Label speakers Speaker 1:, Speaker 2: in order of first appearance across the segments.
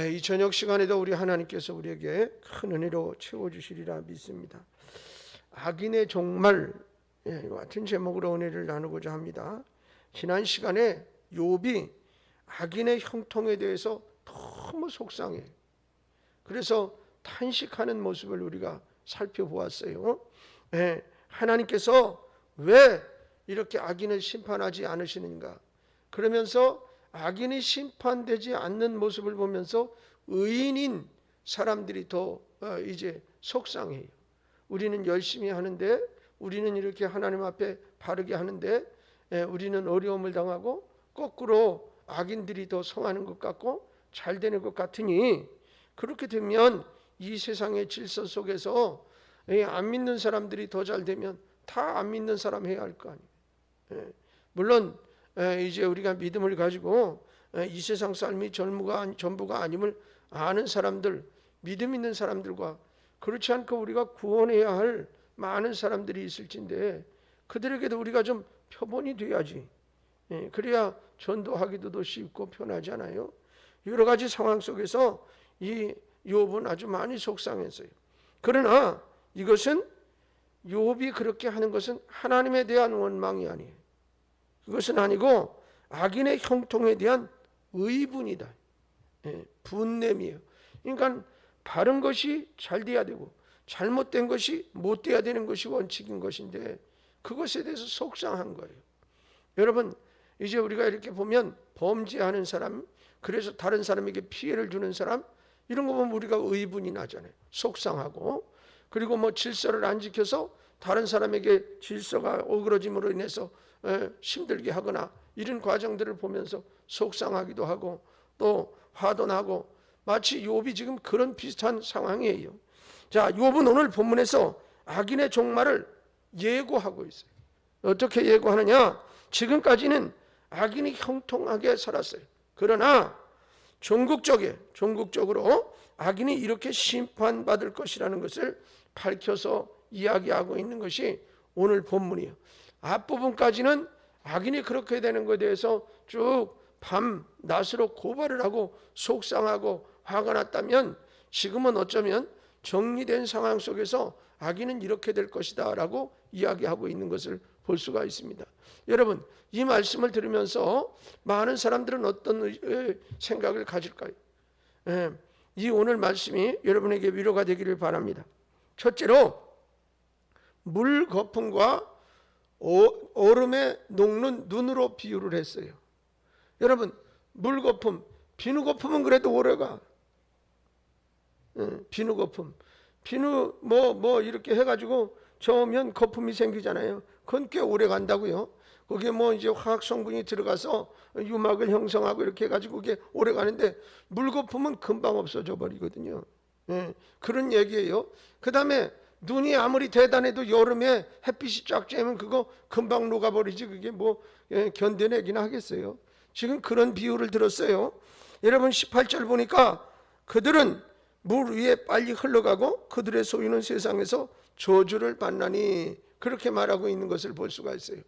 Speaker 1: 이 저녁 시간에도 우리 하나님께서 우리에게 큰 은혜로 채워주시리라 믿습니다. 악인의 종말, 같은 제목으로 은혜를 나누고자 합니다. 지난 시간에 욥이 악인의 형통에 대해서 너무 속상해. 그래서 탄식하는 모습을 우리가 살펴보았어요. 하나님께서 왜 이렇게 악인을 심판하지 않으시는가? 그러면서 악인이 심판되지 않는 모습을 보면서 의인인 사람들이 더 이제 속상해요. 우리는 열심히 하는데, 우리는 이렇게 하나님 앞에 바르게 하는데, 우리는 어려움을 당하고 거꾸로 악인들이 더 성하는 것 같고 잘 되는 것 같으니, 그렇게 되면 이 세상의 질서 속에서 안 믿는 사람들이 더 잘 되면 다 안 믿는 사람 해야 할 거 아니에요. 물론 이제 우리가 믿음을 가지고 이 세상 삶이 전부가 아님을 아는 사람들, 믿음 있는 사람들과 그렇지 않고 우리가 구원해야 할 많은 사람들이 있을진데, 그들에게도 우리가 좀 표본이 돼야지. 그래야 전도하기도 더 쉽고 편하잖아요. 여러 가지 상황 속에서 이 욥은 아주 많이 속상했어요. 그러나 이것은 욥이 그렇게 하는 것은 하나님에 대한 원망이 아니에요. 그것은 아니고 악인의 형통에 대한 의분이다. 분냄이에요. 그러니까 바른 것이 잘 돼야 되고 잘못된 것이 못 돼야 되는 것이 원칙인 것인데, 그것에 대해서 속상한 거예요. 여러분, 이제 우리가 이렇게 보면 범죄하는 사람, 그래서 다른 사람에게 피해를 주는 사람, 이런 거 보면 우리가 의분이 나잖아요. 속상하고, 그리고 뭐 질서를 안 지켜서 다른 사람에게 질서가 오그러짐으로 인해서 힘들게 하거나 이런 과정들을 보면서 속상하기도 하고 또 화도 나고, 마치 욥이 지금 그런 비슷한 상황이에요. 자, 욥은 오늘 본문에서 악인의 종말을 예고하고 있어요. 어떻게 예고하느냐? 지금까지는 악인이 형통하게 살았어요. 그러나 종국적으로 악인이 이렇게 심판받을 것이라는 것을 밝혀서 이야기하고 있는 것이 오늘 본문이에요. 앞부분까지는 악인이 그렇게 되는 것에 대해서 쭉 밤낮으로 고발을 하고 속상하고 화가 났다면, 지금은 어쩌면 정리된 상황 속에서 악인은 이렇게 될 것이다 라고 이야기하고 있는 것을 볼 수가 있습니다. 여러분, 이 말씀을 들으면서 많은 사람들은 어떤 생각을 가질까요? 이 오늘 말씀이 여러분에게 위로가 되기를 바랍니다. 첫째로, 물 거품과 얼음에 녹는 눈으로 비유를 했어요. 여러분, 물 거품, 비누 거품은 그래도 오래가. 비누 거품, 비누 뭐 이렇게 해가지고 저으면 거품이 생기잖아요. 그건 꽤 오래 간다고요. 거기에 뭐 이제 화학 성분이 들어가서 유막을 형성하고 이렇게 해가지고 그게 오래 가는데, 물 거품은 금방 없어져 버리거든요. 그런 얘기예요. 그 다음에 눈이 아무리 대단해도 여름에 햇빛이 쫙 쬐면 그거 금방 녹아버리지, 그게 뭐 견뎌내긴 하겠어요. 지금 그런 비유를 들었어요. 여러분, 18절 보니까 그들은 물 위에 빨리 흘러가고 그들의 소유는 세상에서 저주를 받나니, 그렇게 말하고 있는 것을 볼 수가 있어요.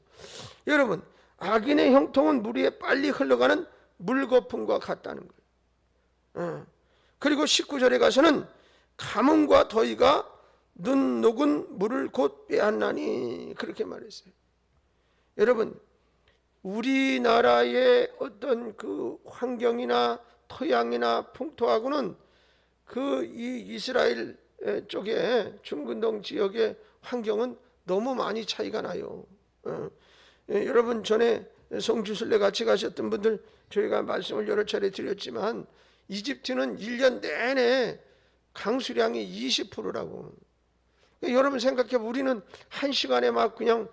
Speaker 1: 여러분, 악인의 형통은 물 위에 빨리 흘러가는 물거품과 같다는 거예요. 그리고 19절에 가서는 가뭄과 더위가 눈 녹은 물을 곧 빼앗나니, 그렇게 말했어요. 여러분, 우리나라의 어떤 그 환경이나 토양이나 풍토하고는 이 이스라엘 쪽에 중근동 지역의 환경은 너무 많이 차이가 나요. 여러분, 전에 성주순례 같이 가셨던 분들 저희가 말씀을 여러 차례 드렸지만, 이집트는 1년 내내 강수량이 20%라고. 여러분 생각해, 우리는 한 시간에 막 그냥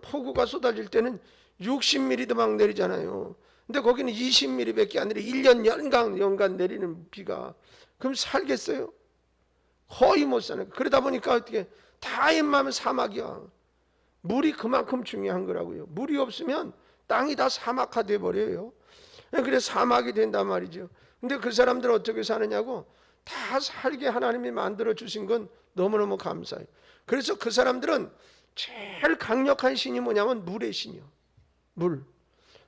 Speaker 1: 폭우가 쏟아질 때는 60mm도 막 내리잖아요. 근데 거기는 20mm밖에 안 내려. 1년 연간 내리는 비가. 그럼 살겠어요? 거의 못 사는. 그러다 보니까 어떻게 다 웬만하면 사막이야. 물이 그만큼 중요한 거라고요. 물이 없으면 땅이 다 사막화 돼 버려요. 그래서 사막이 된단 말이죠. 근데 그 사람들은 어떻게 사느냐고, 다 살게 하나님이 만들어 주신 건 너무너무 감사해요. 그래서 그 사람들은 제일 강력한 신이 뭐냐면 물의 신이요.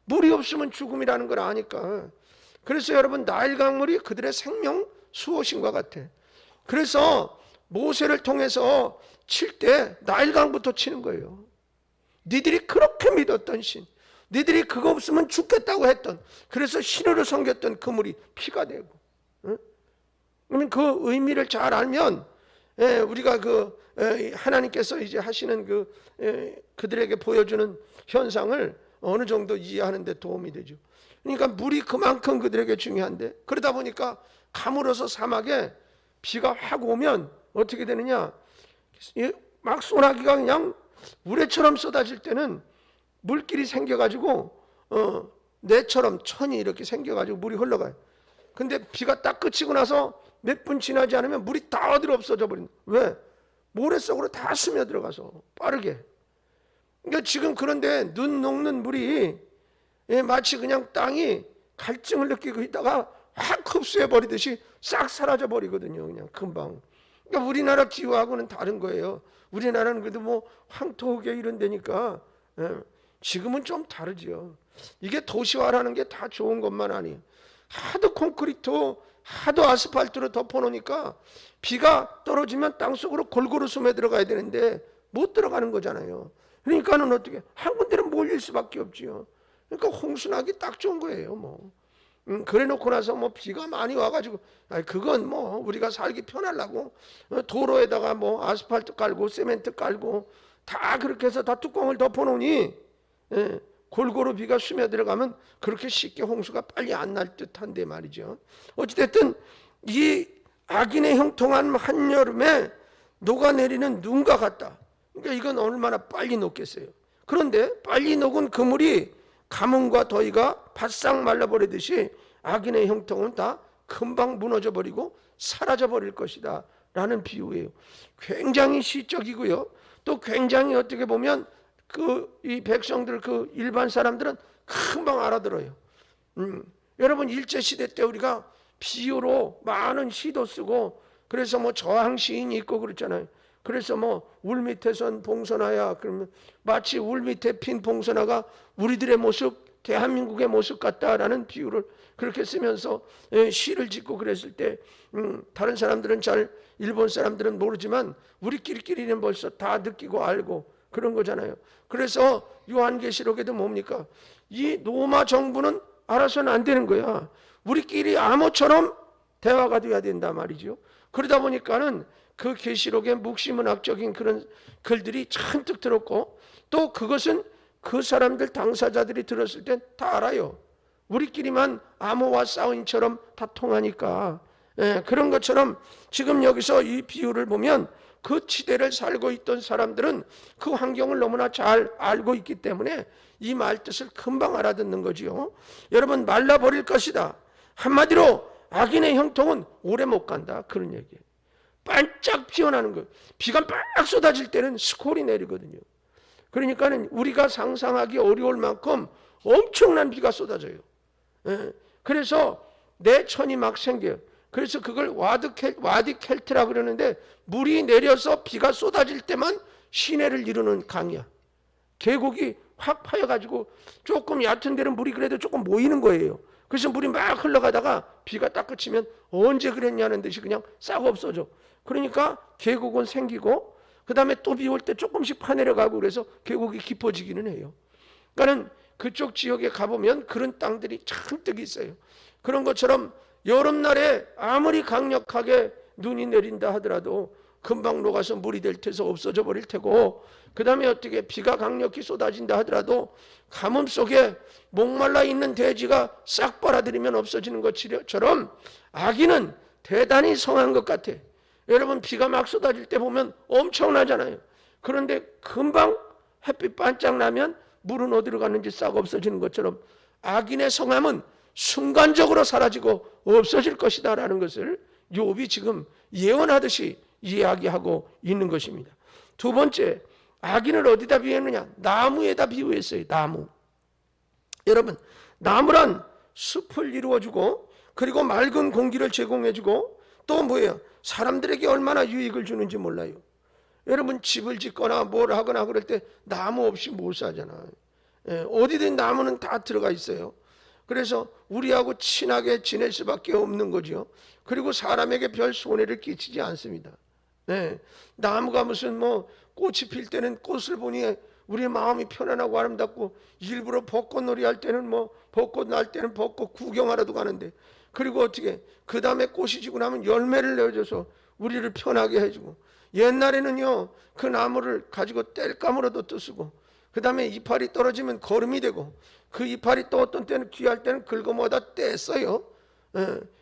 Speaker 1: 물이 없으면 죽음이라는 걸 아니까 그래서 여러분 나일 강물이 그들의 생명 수호신과 같아. 그래서 모세를 통해서 칠 때 나일강부터 치는 거예요. 니들이 그렇게 믿었던 신, 니들이 그거 없으면 죽겠다고 했던, 그래서 신으로 섬겼던 그 물이 피가 되고. 그러면 그 의미를 잘 알면 우리가 하나님께서 이제 하시는 그들에게 보여주는 현상을 어느 정도 이해하는 데 도움이 되죠. 그러니까 물이 그만큼 그들에게 중요한데, 그러다 보니까 가물어서 사막에 비가 확 오면 어떻게 되느냐, 막 소나기가 그냥 우레처럼 쏟아질 때는 물길이 생겨가지고 내처럼 천이 이렇게 생겨가지고 물이 흘러가요. 근데 비가 딱 그치고 나서 몇 분 지나지 않으면 물이 다 어디로 없어져 버린다. 왜? 모래 속으로 다 스며들어가서 빠르게. 그러니까 지금 그런데 눈 녹는 물이 마치 그냥 땅이 갈증을 느끼고 있다가 확 흡수해 버리듯이 싹 사라져 버리거든요. 그냥 금방. 그러니까 우리나라 기후하고는 다른 거예요. 우리나라는 그래도 뭐 황토계 이런 데니까 지금은 좀 다르지요. 이게 도시화라는 게 다 좋은 것만 아니에요. 하도 콘크리트, 하도 아스팔트로 덮어놓으니까 비가 떨어지면 땅속으로 골고루 스며 들어가야 되는데 못 들어가는 거잖아요. 그러니까는 어떻게 한 군데는 몰릴 수밖에 없지요. 그러니까 홍수나기 딱 좋은 거예요. 뭐 그래 놓고 나서 뭐 비가 많이 와가지고 그건 뭐 우리가 살기 편하려고 도로에다가 뭐 아스팔트 깔고 세멘트 깔고 다 그렇게 해서 다 뚜껑을 덮어놓으니 골고루 비가 스며들어가면 그렇게 쉽게 홍수가 빨리 안 날 듯한데 말이죠. 어찌됐든 이 악인의 형통한 한여름에 녹아내리는 눈과 같다. 그러니까 이건 얼마나 빨리 녹겠어요. 그런데 빨리 녹은 그물이 가뭄과 더위가 바싹 말라버리듯이 악인의 형통은 다 금방 무너져버리고 사라져버릴 것이다 라는 비유예요. 굉장히 시적이고요. 또 굉장히 어떻게 보면 이 백성들, 일반 사람들은 금방 알아들어요. 여러분 일제시대 때 우리가 비유로 많은 시도 쓰고 그래서 뭐 저항 시인이 있고 그랬잖아요. 그래서 뭐 울 밑에선 봉선화야 그러면 마치 울 밑에 핀 봉선화가 우리들의 모습, 대한민국의 모습 같다라는 비유를 그렇게 쓰면서 시를 짓고 그랬을 때 다른 사람들은 일본 사람들은 모르지만 우리끼리는 벌써 다 느끼고 알고 그런 거잖아요. 그래서 요한계시록에도 뭡니까? 이 로마 정부는 알아서는 안 되는 거야. 우리끼리 암호처럼 대화가 돼야 된다 말이죠. 그러다 보니까는 그 계시록의 묵시문학적인 그런 글들이 잔뜩 들었고 또 그것은 그 사람들 당사자들이 들었을 땐 다 알아요. 우리끼리만 암호와 사인처럼 다 통하니까. 그런 것처럼 지금 여기서 이 비유를 보면 그 시대를 살고 있던 사람들은 그 환경을 너무나 잘 알고 있기 때문에 이 말뜻을 금방 알아듣는 거지요. 여러분 말라버릴 것이다. 한마디로 악인의 형통은 오래 못 간다 그런 얘기예요. 반짝 피어나는 거예요. 비가 막 쏟아질 때는 스콜이 내리거든요. 그러니까는 우리가 상상하기 어려울 만큼 엄청난 비가 쏟아져요. 그래서 내천이 막 생겨요. 그래서 그걸 와디 켈트라 그러는데 물이 내려서 비가 쏟아질 때만 시내를 이루는 강이야. 계곡이 확 파여가지고 조금 얕은 데는 물이 그래도 조금 모이는 거예요. 그래서 물이 막 흘러가다가 비가 딱 그치면 언제 그랬냐는 듯이 그냥 싹 없어져. 그러니까 계곡은 생기고 그 다음에 또 비 올 때 조금씩 파내려가고 그래서 계곡이 깊어지기는 해요. 그러니까는 그쪽 지역에 가보면 그런 땅들이 잔뜩 있어요. 그런 것처럼 여름날에 아무리 강력하게 눈이 내린다 하더라도 금방 녹아서 물이 될 테서 없어져 버릴 테고 그 다음에 어떻게 비가 강력히 쏟아진다 하더라도 가뭄 속에 목말라 있는 돼지가 싹 빨아들이면 없어지는 것처럼 악인은 대단히 성한 것 같아. 여러분 비가 막 쏟아질 때 보면 엄청나잖아요. 그런데 금방 햇빛 반짝 나면 물은 어디로 갔는지 싹 없어지는 것처럼 악인의 성함은 순간적으로 사라지고 없어질 것이다 라는 것을 욥이 지금 예언하듯이 이야기하고 있는 것입니다. 두 번째, 악인을 어디다 비유했느냐? 나무에다 비유했어요. 나무. 여러분 나무란 숲을 이루어주고 그리고 맑은 공기를 제공해주고 또 뭐예요? 사람들에게 얼마나 유익을 주는지 몰라요. 여러분 집을 짓거나 뭘 하거나 그럴 때 나무 없이 못 사잖아요. 어디든 나무는 다 들어가 있어요. 그래서 우리하고 친하게 지낼 수밖에 없는 거죠. 그리고 사람에게 별 손해를 끼치지 않습니다. 네. 나무가 무슨 뭐 꽃이 필 때는 꽃을 보니 우리의 마음이 편안하고 아름답고, 일부러 벚꽃놀이 할 때는 뭐 벚꽃 날 때는 벚꽃 구경하러도 가는데, 그리고 어떻게 그 다음에 꽃이 지고 나면 열매를 내어줘서 우리를 편하게 해주고, 옛날에는요 그 나무를 가지고 땔감으로도 또 쓰고, 그 다음에 이파리 떨어지면 거름이 되고, 그 이파리 또 어떤 때는 귀할 때는 긁어모아다 떼어요.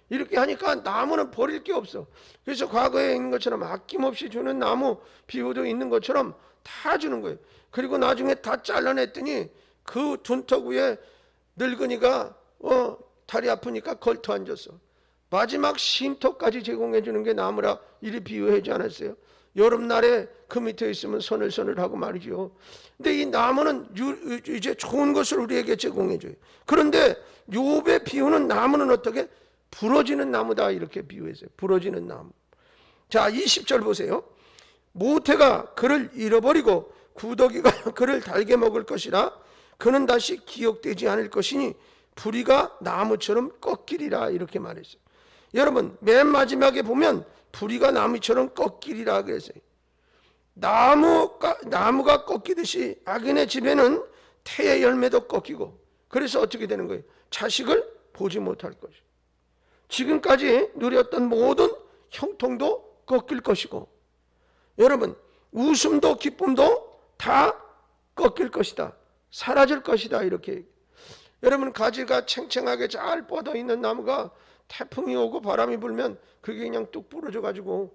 Speaker 1: 이렇게 하니까 나무는 버릴 게 없어. 그래서 과거에 있는 것처럼 아낌없이 주는 나무 비유도 있는 것처럼 다 주는 거예요. 그리고 나중에 다 잘라냈더니 그 둔턱 위에 늙은이가 다리 아프니까 걸터 앉았어. 마지막 쉼터까지 제공해 주는 게 나무라 이리 비유하지 않았어요? 여름날에 그 밑에 있으면 서늘서늘하고 말이죠. 근데 이 나무는 이제 좋은 것을 우리에게 제공해 줘요. 그런데 욥의 비유는 나무는 어떻게? 부러지는 나무다 이렇게 비유했어요. 부러지는 나무. 자, 20절 보세요. 모태가 그를 잃어버리고 구더기가 그를 달게 먹을 것이라. 그는 다시 기억되지 않을 것이니 부리가 나무처럼 꺾이리라 이렇게 말했어요. 여러분, 맨 마지막에 보면 부리가 나무처럼 꺾이리라 그랬어요. 나무가 꺾이듯이 악인의 집에는 태의 열매도 꺾이고, 그래서 어떻게 되는 거예요? 자식을 보지 못할 것이고, 지금까지 누렸던 모든 형통도 꺾일 것이고, 여러분 웃음도 기쁨도 다 꺾일 것이다, 사라질 것이다 이렇게. 여러분 가지가 챙챙하게 잘 뻗어 있는 나무가 태풍이 오고 바람이 불면 그게 그냥 뚝 부러져 가지고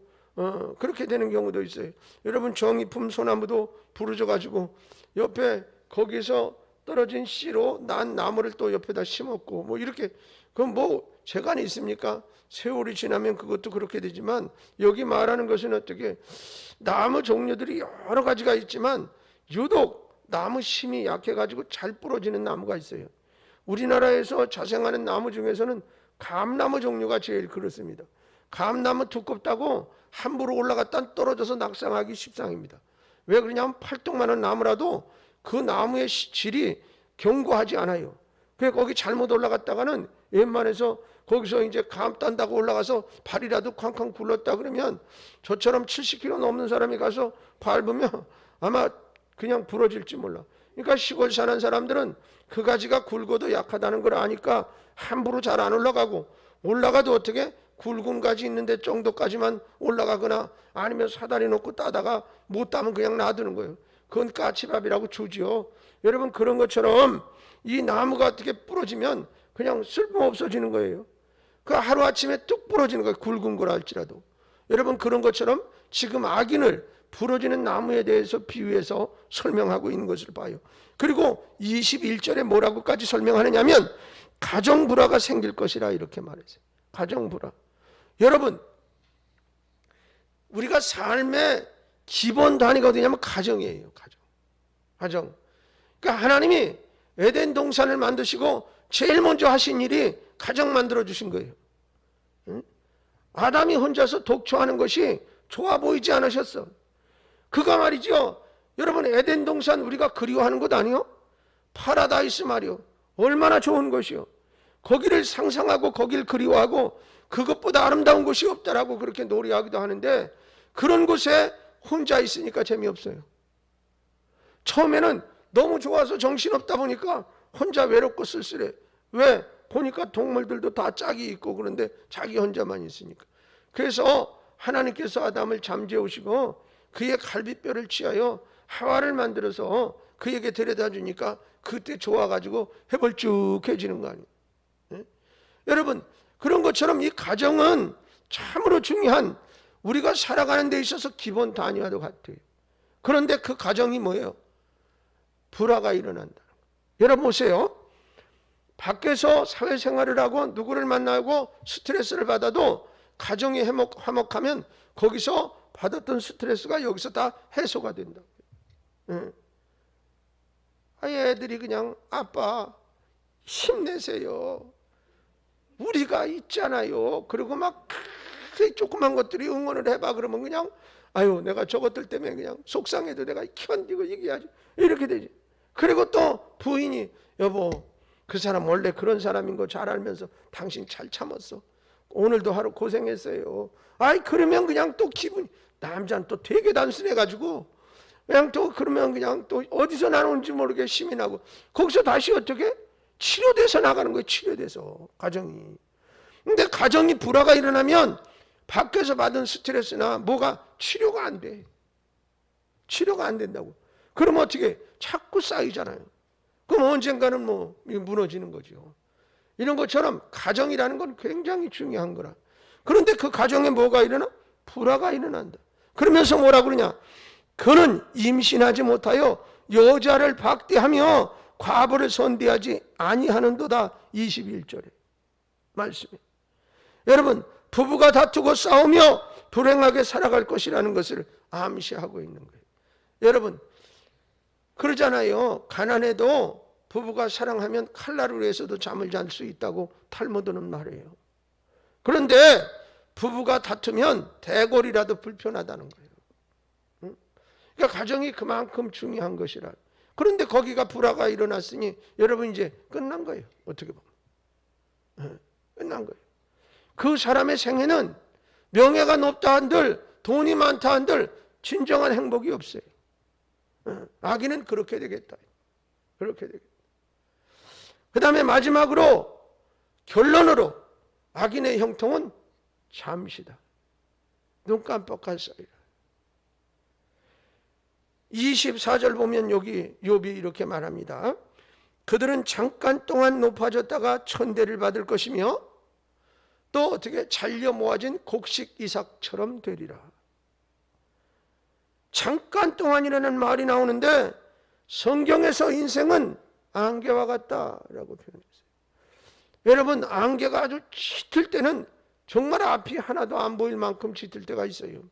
Speaker 1: 그렇게 되는 경우도 있어요. 여러분 정이품 소나무도 부러져 가지고 옆에 거기서 떨어진 씨로 난 나무를 또 옆에다 심었고, 뭐 이렇게. 그럼 뭐 재간이 있습니까? 세월이 지나면 그것도 그렇게 되지만, 여기 말하는 것은 어떻게, 나무 종류들이 여러 가지가 있지만 유독 나무 심이 약해 가지고 잘 부러지는 나무가 있어요. 우리나라에서 자생하는 나무 중에서는 감나무 종류가 제일 그렇습니다. 감나무 두껍다고 함부로 올라갔다 떨어져서 낙상하기 십상입니다. 왜 그러냐면 팔뚝만한 나무라도 그 나무의 질이 견고하지 않아요. 그래서 거기 잘못 올라갔다가는 웬만해서 거기서 이제 감 딴다고 올라가서 발이라도 쾅쾅 굴렀다 그러면, 저처럼 70kg 넘는 사람이 가서 밟으면 아마 그냥 부러질지 몰라. 그러니까 시골 사는 사람들은 그 가지가 굵어도 약하다는 걸 아니까 함부로 잘 안 올라가고, 올라가도 어떻게 굵은 가지 있는데 정도까지만 올라가거나 아니면 사다리 놓고 따다가 못 따면 그냥 놔두는 거예요. 그건 까치밥이라고 주지요. 여러분 그런 것처럼 이 나무가 어떻게 부러지면 그냥 쓸모없어지는 거예요. 그 하루아침에 뚝 부러지는 거예요. 굵은 거라 할지라도. 여러분 그런 것처럼 지금 악인을 부러지는 나무에 대해서 비유해서 설명하고 있는 것을 봐요. 그리고 21절에 뭐라고까지 설명하느냐면 가정불화가 생길 것이라 이렇게 말했어요. 가정불화. 여러분 우리가 삶의 기본 단위가 어디냐면 가정이에요. 가정. 그러니까 하나님이 에덴 동산을 만드시고 제일 먼저 하신 일이 가정 만들어 주신 거예요. 아담이 혼자서 독초하는 것이 좋아 보이지 않으셨어. 그가 말이죠. 여러분 에덴 동산 우리가 그리워하는 것 아니요? 파라다이스 말이요. 얼마나 좋은 것이요. 거기를 상상하고 거기를 그리워하고 그것보다 아름다운 곳이 없다라고 그렇게 놀이하기도 하는데, 그런 곳에 혼자 있으니까 재미없어요. 처음에는 너무 좋아서 정신없다 보니까 혼자 외롭고 쓸쓸해. 왜? 보니까 동물들도 다 짝이 있고 그런데 자기 혼자만 있으니까. 그래서 하나님께서 아담을 잠재우시고 그의 갈비뼈를 취하여 하와를 만들어서 그에게 데려다 주니까 그때 좋아가지고 해벌쭉해지는 거 아니에요. 네? 여러분 그런 것처럼 이 가정은 참으로 중요한, 우리가 살아가는 데 있어서 기본 단위와도 같아요. 그런데 그 가정이 뭐예요? 불화가 일어난다는 거예요. 여러분 보세요. 밖에서 사회생활을 하고 누구를 만나고 스트레스를 받아도 가정이 화목하면 거기서 받았던 스트레스가 여기서 다 해소가 된다고요. 애들이 그냥 아빠 힘내세요, 우리가 있잖아요. 그리고 막 그 조그만 것들이 응원을 해봐 그러면 그냥 아유 내가 저것들 때문에 그냥 속상해도 내가 견디고 이겨야지 이렇게 되지. 그리고 또 부인이 여보 그 사람 원래 그런 사람인 거 잘 알면서 당신 잘 참았어. 오늘도 하루 고생했어요. 아이 그러면 그냥 또 기분이, 남자는 또 되게 단순해가지고 그냥 또 그러면 그냥 또 어디서 나오는지 모르게 힘이 나고 거기서 다시 어떻게 치료돼서 나가는 거예요. 치료돼서 가정이. 근데 가정이 불화가 일어나면 밖에서 받은 스트레스나 뭐가 치료가 안 돼. 치료가 안 된다고. 그럼 어떻게 자꾸 쌓이잖아요. 그럼 언젠가는 뭐 무너지는 거죠. 이런 것처럼 가정이라는 건 굉장히 중요한 거라. 그런데 그 가정에 뭐가 일어나? 불화가 일어난다. 그러면서 뭐라 그러냐? 그는 임신하지 못하여 여자를 박대하며 과부를 선대하지 아니하는도다. 21절에 말씀에. 여러분, 부부가 다투고 싸우며 불행하게 살아갈 것이라는 것을 암시하고 있는 거예요. 여러분, 그러잖아요. 가난해도 부부가 사랑하면 칼날을 위해서도 잠을 잘 수 있다고 탈무드는 말이에요. 그런데 부부가 다투면 대골이라도 불편하다는 거예요. 그러니까 가정이 그만큼 중요한 것이라. 그런데 거기가 불화가 일어났으니 여러분 이제 끝난 거예요. 어떻게 보면 끝난 거예요. 그 사람의 생애는 명예가 높다 한들 돈이 많다 한들 진정한 행복이 없어요. 아기는 그렇게 되겠다. 그렇게 되겠다. 그 다음에 마지막으로 결론으로 악인의 형통은 잠시다. 눈 깜빡할 사이라. 24절 보면 여기 욥이 이렇게 말합니다. 그들은 잠깐 동안 높아졌다가 천대를 받을 것이며 또 어떻게 잘려 모아진 곡식 이삭처럼 되리라. 잠깐 동안이라는 말이 나오는데 성경에서 인생은 안개와 같다라고 표현했어요. 여러분, 안개가 아주 짙을 때는 정말 앞이 하나도 안 보일 만큼 짙을 때가 있어요.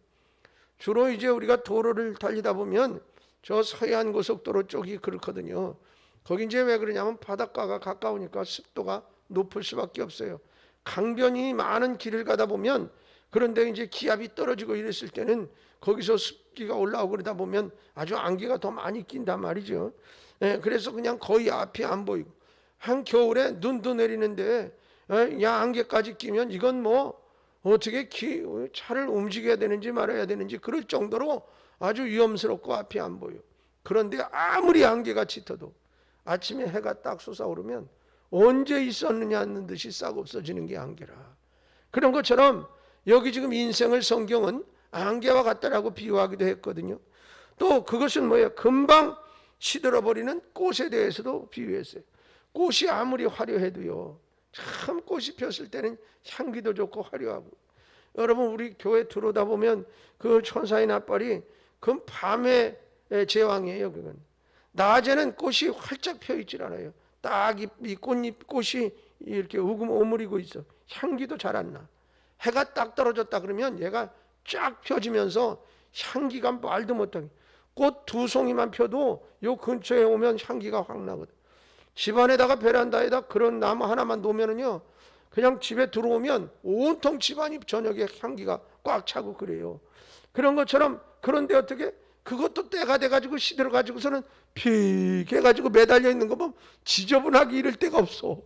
Speaker 1: 주로 이제 우리가 도로를 달리다 보면 저 서해안 고속도로 쪽이 그렇거든요. 거기 이제 왜 그러냐면 바닷가가 가까우니까 습도가 높을 수밖에 없어요. 강변이 많은 길을 가다 보면, 그런데 이제 기압이 떨어지고 이랬을 때는 거기서 습기가 올라오고 그러다 보면 아주 안개가 더 많이 낀단 말이죠. 그래서 그냥 거의 앞이 안 보이고, 한 겨울에 눈도 내리는데 야 안개까지 끼면 이건 뭐 어떻게 차를 움직여야 되는지 말아야 되는지 그럴 정도로 아주 위험스럽고 앞이 안 보여. 그런데 아무리 안개가 짙어도 아침에 해가 딱 솟아오르면 언제 있었느냐 하는 듯이 싹 없어지는 게 안개라. 그런 것처럼 여기 지금 인생을 성경은 안개와 같다라고 비유하기도 했거든요. 또 그것은 뭐예요? 금방 시들어버리는 꽃에 대해서도 비유했어요. 꽃이 아무리 화려해도요, 참 꽃이 폈을 때는 향기도 좋고 화려하고. 여러분, 우리 교회 들어오다 보면 그 천사의 나발이 그 밤의 제왕이에요. 그건 낮에는 꽃이 활짝 펴 있질 않아요. 딱 이 꽃이 이렇게 오므리고 있어. 향기도 잘 안 나. 해가 딱 떨어졌다 그러면 얘가 쫙 펴지면서 향기가 말도 못하게. 꽃 두 송이만 펴도 요 근처에 오면 향기가 확 나거든. 집안에다가 베란다에다 그런 나무 하나만 놓으면은요, 그냥 집에 들어오면 온통 집안이 저녁에 향기가 꽉 차고 그래요. 그런 것처럼, 그런데 어떻게 그것도 때가 돼가지고 시들어가지고서는 픽 해가지고 매달려 있는 거 보면 지저분하게 이럴 데가 없어.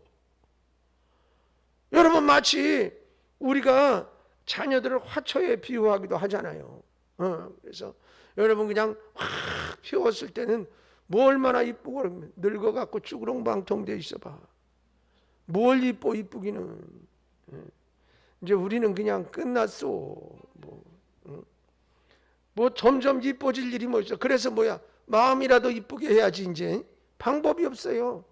Speaker 1: 여러분, 마치 우리가 자녀들을 화초에 비유하기도 하잖아요. 그래서 여러분 그냥 확 피웠을 때는 뭐 얼마나 이쁘고 늙어갖고 쭈그렁방통돼 있어봐. 뭘 이쁘기는. 이제 우리는 그냥 끝났어. 뭐 점점 이뻐질 일이 뭐 있어. 그래서 뭐야, 마음이라도 이쁘게 해야지. 이제 방법이 없어요.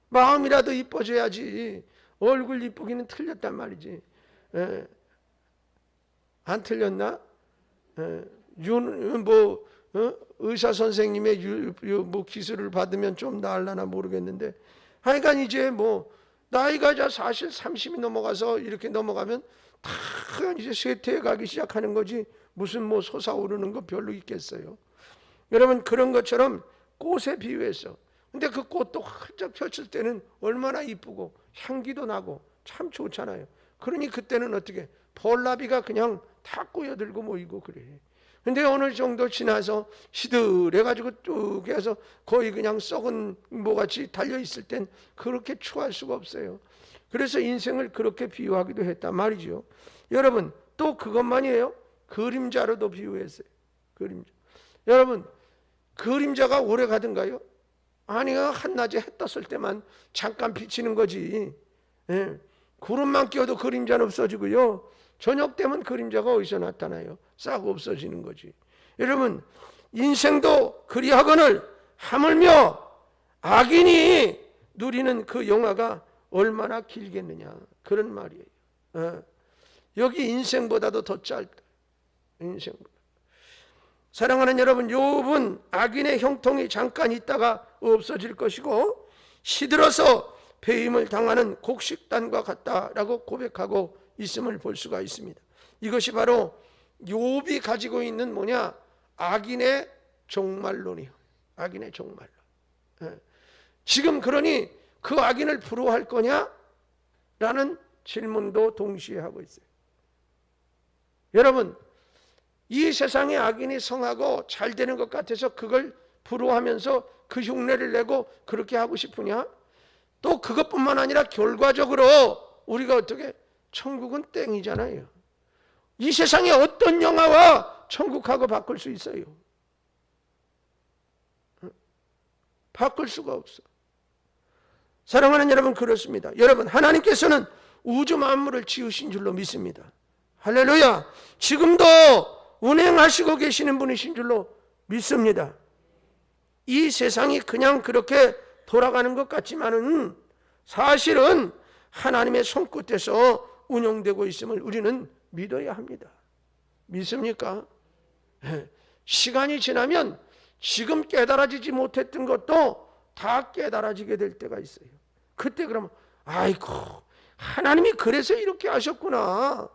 Speaker 1: 마음이라도 이뻐져야지. 얼굴 이쁘기는 틀렸단 말이지. 안 틀렸나? 의사 선생님의 뭐 기술을 받으면 좀 나을라나 모르겠는데, 하여간 이제 뭐 나이가 사실 30이 넘어가서 이렇게 넘어가면 다 이제 쇠퇴해 가기 시작하는 거지 무슨 뭐 솟아오르는 거 별로 있겠어요. 여러분, 그런 것처럼 꽃에 비유해서, 근데 그 꽃도 활짝 폈을 때는 얼마나 이쁘고 향기도 나고 참 좋잖아요. 그러니 그때는 어떻게 벌나비가 그냥 다 꼬여들고 모이고 그래. 근데 어느 정도 지나서 시들해가지고 쭉 해서 거의 그냥 썩은 뭐같이 달려있을 땐 그렇게 추할 수가 없어요. 그래서 인생을 그렇게 비유하기도 했단 말이죠. 여러분, 또 그것만이에요? 그림자로도 비유했어요. 그림자. 여러분, 그림자가 오래 가든가요? 아니요, 한낮에 해 떴을 때만 잠깐 비치는 거지. 예. 구름만 끼어도 그림자는 없어지고요, 저녁 되면 그림자가 어디서 나타나요? 싹 없어지는 거지. 여러분, 인생도 그리하거늘 하물며 악인이 누리는 그 영화가 얼마나 길겠느냐, 그런 말이에요. 여기 인생보다도 더 짧다. 인생보다. 사랑하는 여러분, 욥은 악인의 형통이 잠깐 있다가 없어질 것이고 시들어서 배임을 당하는 곡식단과 같다라고 고백하고 있음을 볼 수가 있습니다. 이것이 바로 욥이 가지고 있는 뭐냐? 악인의 종말론이요. 악인의 종말론. 지금 그러니 그 악인을 부러워할 거냐? 라는 질문도 동시에 하고 있어요. 여러분, 이 세상에 악인이 성하고 잘 되는 것 같아서 그걸 부러워하면서 그 흉내를 내고 그렇게 하고 싶으냐? 또 그것뿐만 아니라 결과적으로 우리가 어떻게, 천국은 땡이잖아요. 이 세상에 어떤 영화와 천국하고 바꿀 수 있어요? 바꿀 수가 없어. 사랑하는 여러분, 그렇습니다. 여러분, 하나님께서는 우주 만물을 지으신 줄로 믿습니다. 할렐루야. 지금도 운행하시고 계시는 분이신 줄로 믿습니다. 이 세상이 그냥 그렇게 돌아가는 것 같지만은 사실은 하나님의 손끝에서 운영되고 있음을 우리는 믿어야 합니다. 믿습니까? 시간이 지나면 지금 깨달아지지 못했던 것도 다 깨달아지게 될 때가 있어요. 그때 그러면 아이고, 하나님이 그래서 이렇게 하셨구나,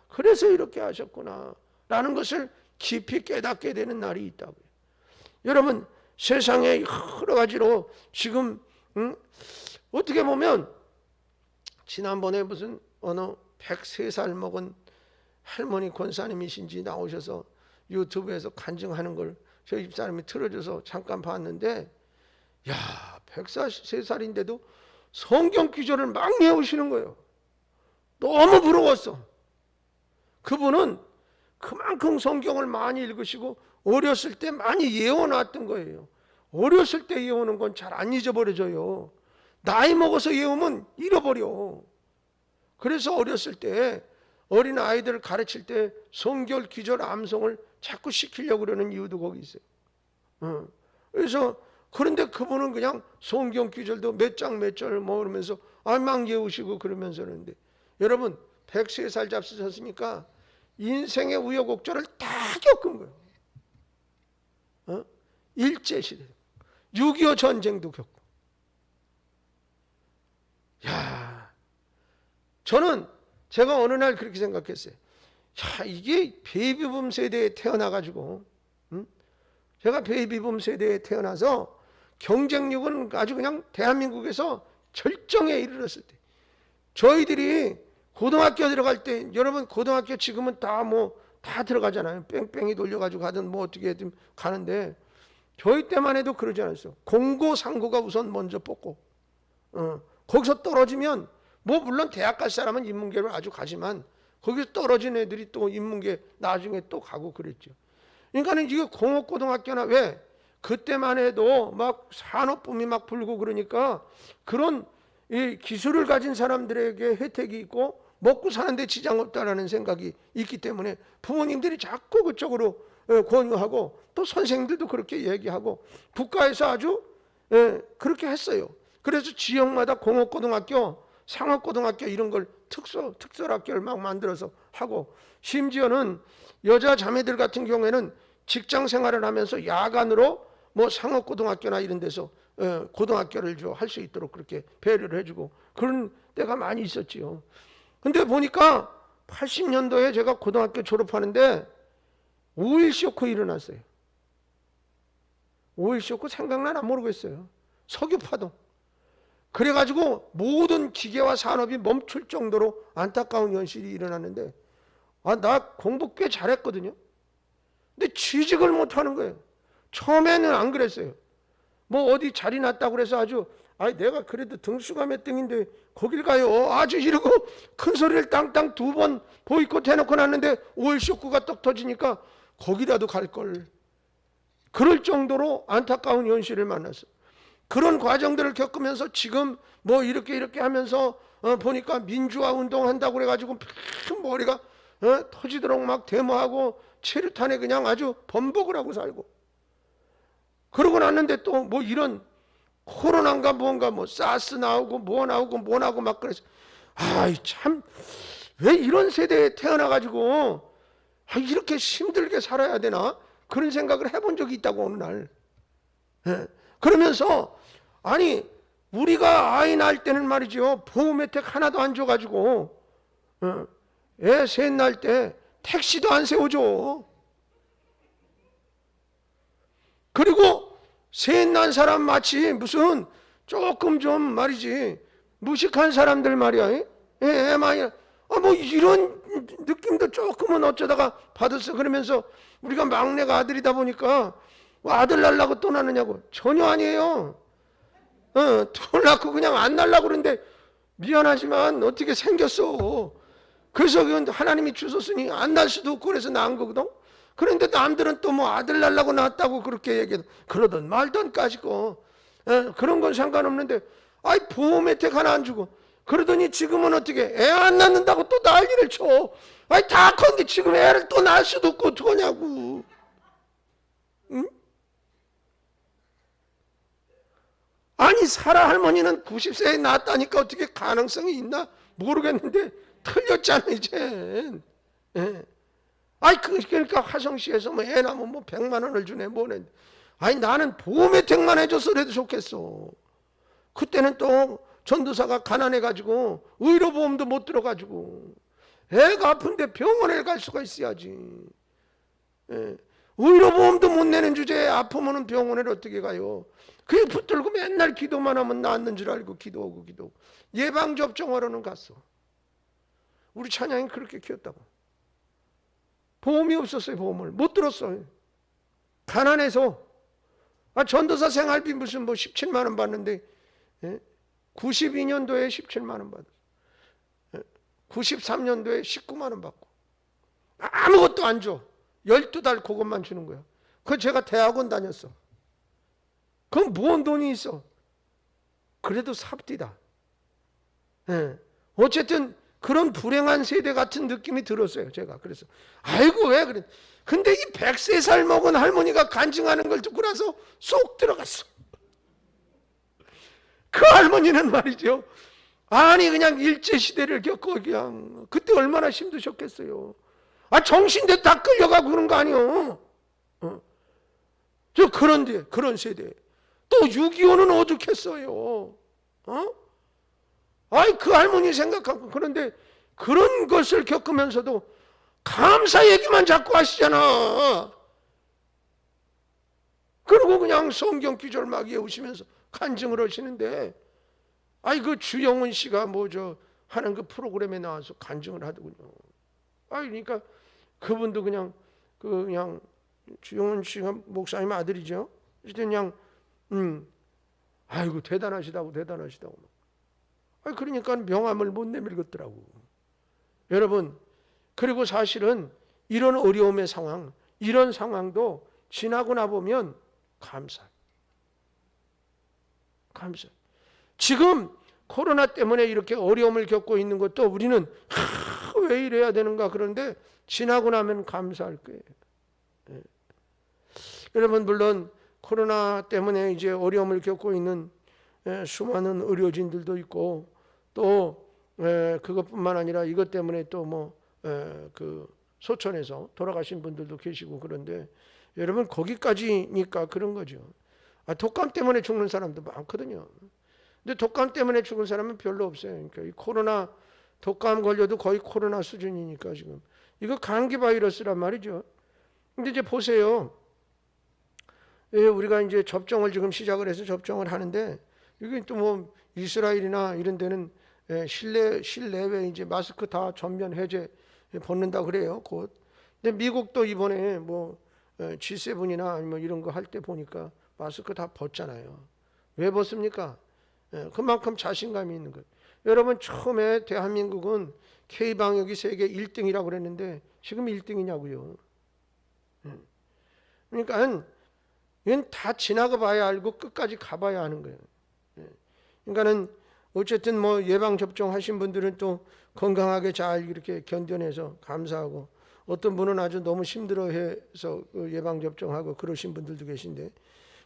Speaker 1: 그래서 이렇게 하셨구나 라는 것을 깊이 깨닫게 되는 날이 있다고요. 여러분, 세상에 여러 가지로 지금 어떻게 보면 지난번에 무슨 어느 103살 먹은 할머니 권사님이신지 나오셔서 유튜브에서 간증하는 걸 저희 집사람이 틀어줘서 잠깐 봤는데, 야, 103살인데도 성경 기절을 막 외우시는 거예요. 너무 부러웠어. 그분은 그만큼 성경을 많이 읽으시고 어렸을 때 많이 예워놨던 거예요. 어렸을 때 예우는 건 잘 안 잊어버려져요. 나이 먹어서 예우면 잃어버려. 그래서 어렸을 때 어린 아이들을 가르칠 때 성결, 기절, 암송을 자꾸 시키려고 그러는 이유도 거기 있어요. 그래서 그런데 그분은 그냥 성경 기절도 몇 장 몇 절 뭐 그러면서 막 예우시고 그러면서 그러는데, 여러분 103살 잡수셨으니까 인생의 우여곡절을 다 겪은 거예요. 일제시대, 6.25 전쟁도 겪고. 야, 저는 제가 어느 날 그렇게 생각했어요. 야, 이게 베이비붐 세대에 태어나가지고, 제가 베이비붐 세대에 태어나서 경쟁력은 아주 그냥 대한민국에서 절정에 이르렀을 때, 저희들이 고등학교 들어갈 때, 여러분 고등학교 지금은 다 들어가잖아요. 뺑뺑이 돌려가지고 가든 뭐 어떻게든 가는데, 저희 때만 해도 그러지 않았어요. 공고 상고가 우선 먼저 뽑고, 거기서 떨어지면 뭐 물론 대학 갈 사람은 인문계로 아주 가지만 거기서 떨어진 애들이 또 인문계 나중에 또 가고 그랬죠. 그러니까는 이게 공업고등학교나, 왜 그때만 해도 막 산업붐이 막 불고 그러니까 그런 이 기술을 가진 사람들에게 혜택이 있고 먹고 사는데 지장 없다라는 생각이 있기 때문에 부모님들이 자꾸 그쪽으로 권유하고, 또 선생님들도 그렇게 얘기하고 국가에서 아주 그렇게 했어요. 그래서 지역마다 공업고등학교, 상업고등학교 이런 걸 특설학교를 막 만들어서 하고, 심지어는 여자 자매들 같은 경우에는 직장 생활을 하면서 야간으로 뭐 상업고등학교나 이런 데서 고등학교를 할 수 있도록 그렇게 배려를 해주고 그런 때가 많이 있었지요. 근데 보니까 80년도에 제가 고등학교 졸업하는데 5.1 쇼크 일어났어요. 5.1 쇼크 생각나나 모르겠어요. 석유파동. 그래가지고 모든 기계와 산업이 멈출 정도로 안타까운 현실이 일어났는데, 나 공부 꽤 잘했거든요. 근데 취직을 못 하는 거예요. 처음에는 안 그랬어요. 뭐 어디 자리 났다고 그래서 아주 내가 그래도 등수가 몇 등인데 거길 가요 아주 이러고 큰 소리를 땅땅 2번 보이콧 해놓고 났는데 5월 19가 떡 터지니까 거기라도 갈걸. 그럴 정도로 안타까운 현실을 만났어요. 그런 과정들을 겪으면서 지금 뭐 이렇게 하면서 보니까 민주화 운동한다고 그래가지고 머리가 터지도록 막 데모하고 체류탄에 그냥 아주 번복을 하고 살고, 그러고 났는데 또 뭐 이런 코로나인가 뭔가 뭐 사스 나오고 뭐 나오고 막 그래서 참 왜 이런 세대에 태어나가지고 이렇게 힘들게 살아야 되나 그런 생각을 해본 적이 있다고 어느 날. 그러면서 우리가 아이 낳을 때는 말이죠, 보험 혜택 하나도 안 줘가지고 애 셋 낳을 때 택시도 안 세워줘. 그리고 셋 낳은 사람 마치 무슨 조금 좀 말이지 무식한 사람들 말이야. 애 많이 뭐 이런 느낌도 조금은 어쩌다가 받았어. 그러면서 우리가 막내가 아들이다 보니까 아들 낳으려고 또 낳느냐고. 전혀 아니에요. 둘 낳고 그냥 안 낳으려고 그러는데 미안하지만 어떻게 생겼어. 그래서 그건 하나님이 주셨으니 안 낳을 수도 없고 그래서 낳은 거거든. 그런데 남들은 또 뭐 아들 낳으려고 낳았다고 그렇게 얘기해. 그러던 말던 까짓거. 그런 건 상관없는데 보험 혜택 하나 안 주고 그러더니 지금은 어떻게 애 안 낳는다고 또 난리를 쳐. 다 컸는데 지금 애를 또 낳을 수도 없고 어떡하냐고. 응? 사라 할머니는 90세에 낳았다니까 어떻게 가능성이 있나 모르겠는데 틀렸잖아 이젠. 예. 그러니까 화성시에서 뭐 애 낳으면 뭐 100만 원을 주네 뭐네. 나는 보험 혜택만 해줘서 그래도 좋겠어. 그때는 또 전도사가 가난해가지고 의료보험도 못 들어가지고 애가 아픈데 병원에 갈 수가 있어야지. 예. 의료보험도 못 내는 주제에 아프면 병원에 어떻게 가요. 그게 붙들고 맨날 기도만 하면 낫는 줄 알고 기도하고 예방접종하러는 갔어. 우리 찬양이 그렇게 키웠다고. 보험이 없었어요. 보험을 못 들었어요. 가난해서. 전도사 생활비 무슨 뭐 17만 원 받는데 92년도에 17만 원 받았어. 93년도에 19만 원 받고 아무것도 안 줘. 12달 그것만 주는 거야. 그거 제가 대학원 다녔어. 그럼 뭔 돈이 있어. 그래도 삽디다. 어쨌든 그런 불행한 세대 같은 느낌이 들었어요. 제가 그래서 왜 그래. 근데 이 100세 먹은 할머니가 간증하는 걸 듣고 나서 쏙 들어갔어. 그 할머니는 말이죠, 그냥 일제시대를 겪고 그냥 그때 얼마나 힘드셨겠어요. 정신대 다 끌려가고 그런 거 아니요. 그런데 그런 세대 또 6.25는 오죽했어요. 그 할머니 생각하고. 그런데 그런 것을 겪으면서도 감사 얘기만 자꾸 하시잖아. 그리고 그냥 성경 구절 막 외우시면서 간증을 하시는데 그 주영은 씨가 하는 그 프로그램에 나와서 간증을 하더군요. 그러니까 그분도 그냥 주영은 씨가 목사님 아들이죠. 그냥 대단하시다고. 그러니까 명함을 못 내밀겠더라고. 여러분, 그리고 사실은 이런 어려움의 상황, 이런 상황도 지나고 나보면 감사. 지금 코로나 때문에 이렇게 어려움을 겪고 있는 것도 우리는 왜 이래야 되는가, 그런데 지나고 나면 감사할 거예요. 여러분, 물론 코로나 때문에 이제 어려움을 겪고 있는 수많은 의료진들도 있고, 또 그것뿐만 아니라 이것 때문에 또 그 소천에서 돌아가신 분들도 계시고, 그런데 여러분, 거기까지니까 그런 거죠. 독감 때문에 죽는 사람도 많거든요. 근데 독감 때문에 죽은 사람은 별로 없어요. 그러니까 이 코로나 독감 걸려도 거의 코로나 수준이니까 지금 이거 감기 바이러스란 말이죠. 근데 이제 보세요. 우리가 이제 접종을 지금 시작을 해서 접종을 하는데, 이게 또 뭐 이스라엘이나 이런 데는 실내외 이제 마스크 다 전면 해제 벗는다 그래요. 곧. 근데 미국도 이번에 G7이나 아니면 이런 거 할 때 보니까 마스크 다 벗잖아요. 왜 벗습니까? 그만큼 자신감이 있는 거예요. 여러분, 처음에 대한민국은 K방역이 세계 1등이라고 그랬는데 지금 1등이냐고요. 그러니까 이건 다 지나가 봐야 알고 끝까지 가봐야 하는 거예요. 그러니까는 어쨌든 뭐 예방접종 하신 분들은 또 건강하게 잘 이렇게 견뎌내서 감사하고, 어떤 분은 아주 너무 힘들어해서 예방접종하고 그러신 분들도 계신데,